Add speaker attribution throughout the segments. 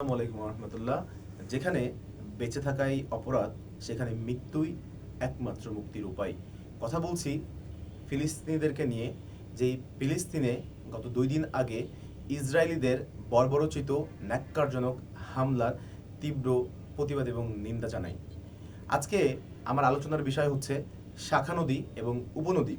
Speaker 1: আসসালামু আলাইকুম রহমতুল্লাহ। যেখানে বেঁচে থাকাই অপরাধ, সেখানে মৃত্যুই একমাত্র মুক্তির উপায়। কথা বলছি ফিলিস্তিনিদেরকে নিয়ে, যেই ফিলিস্তিনে গত 2 দিন আগে ইসরায়েলিদের বর্বরোচিত ন্যাক্কারজনক হামলার তীব্র প্রতিবাদ এবং নিন্দা জানাই। আজকে আমার আলোচনার বিষয় হচ্ছে শাখা নদী এবং উপনদী।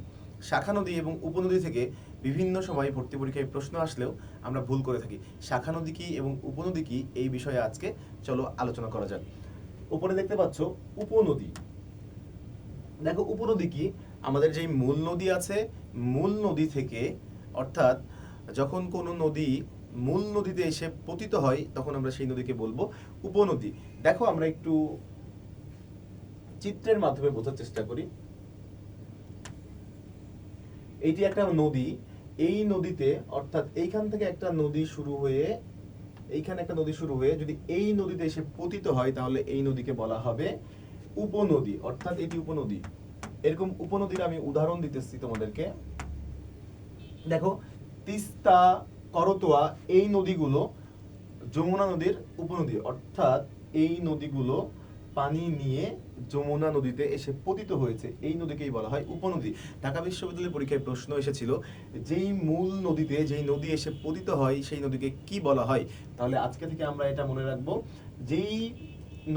Speaker 1: শাখা নদী এবং উপনদী থেকে বিভিন্ন সময় ভর্তি পরীক্ষায় প্রশ্ন আসলেও আমরা ভুল করে থাকি। শাখা নদী কি এবং উপনদী কি, এই বিষয়ে আজকে চলো আলোচনা করা যাক। উপরে দেখতে পাচ্ছ উপনদী। দেখো উপনদী কি, আমাদের যেই মূল নদী আছে, মূল নদী থেকে, অর্থাৎ যখন কোনো নদী মূল নদীতে এসে পতিত হয় তখন আমরা সেই নদীকে বলবো উপনদী। দেখো আমরা একটু চিত্রের মাধ্যমে বোঝার চেষ্টা করি। এইটি একটা নদী। এই নদীতে, অর্থাৎ এইখান থেকে একটা নদী শুরু হয়ে, এইখানে একটা নদী শুরু হয়ে যদি এই নদীতে এসে পতিত হয় তাহলে এই নদীকে বলা হবে উপনদী, অর্থাৎ এটি উপনদী। এরকম উপনদীর আমি উদাহরণ দিতেছি তোমাদেরকে। দেখো তিস্তা, করতোয়া, এই নদীগুলো যমুনা নদীর উপনদী, অর্থাৎ এই নদীগুলো পানি নিয়ে যমুনা নদীতে এসে পতিত হয়েছে, এই নদীকেই বলা হয় উপনদী। ঢাকা বিশ্ববিদ্যালয়ের পরীক্ষায় প্রশ্ন এসেছিল, যেই মূল নদীতে যেই নদী এসে পতিত হয় সেই নদীকে কি বলা হয়। তাহলে আজকে থেকে আমরা এটা মনে রাখবো, যেই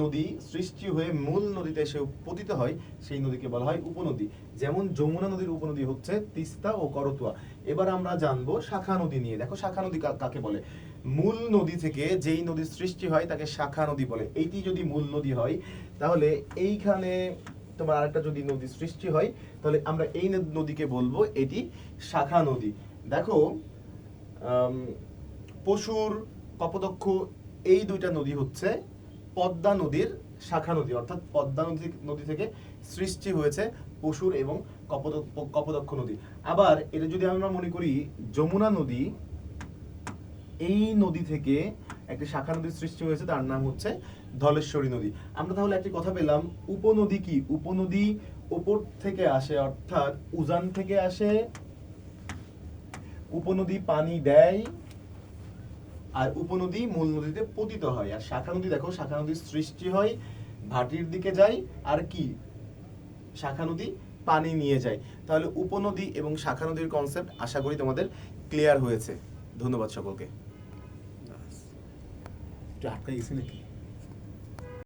Speaker 1: নদী সৃষ্টি হয়ে মূল নদীতে এসে পতিত হয় সেই নদীকে বলা হয় উপনদী। যেমন যমুনা নদীর উপনদী হচ্ছে তিস্তা ও করতোয়া। এবার আমরা জানবো শাখা নদী নিয়ে। দেখো শাখা নদী কাকে বলে। মূল নদী থেকে যেই নদীর সৃষ্টি হয় তাকে শাখা নদী বলে। এইটি যদি মূল নদী হয় তাহলে এইখানে তোমার আরেকটা যদি নদী সৃষ্টি হয় তাহলে আমরা এই নদীকে বলবো এটি শাখা নদী। দেখো পশুর, কপোতাক্ষ, এই দুইটা নদী হচ্ছে পদ্মা নদীর শাখা নদী, অর্থাৎ পদ্মা নদী থেকে সৃষ্টি হয়েছে পশুর এবং কপোতাক্ষ নদী। আবার এটা যদি আমরা মনে করি যমুনা নদী, এই নদী থেকে একটি শাখা নদীর সৃষ্টি হয়েছে, তার নাম হচ্ছে ধলেশ্বরী নদী। আমরা তাহলে একটি কথা পেলাম, উপনদী কি, উপনদী উপর থেকে আসে, অর্থাৎ উজান থেকে আসে, উপনদী পানি দেয়, আর উপনদী মূল নদীতে পতিত হয়। আর শাখা নদী, দেখো শাখা নদীর সৃষ্টি হয়, ভাটির দিকে যায়, আর কি শাখা নদী পানি নিয়ে যায়। তাহলে উপনদী এবং শাখা নদীর কনসেপ্ট আশা করি তোমাদের ক্লিয়ার হয়েছে। ধন্যবাদ সকলকে।
Speaker 2: একটু আটকে গেছি নাকি?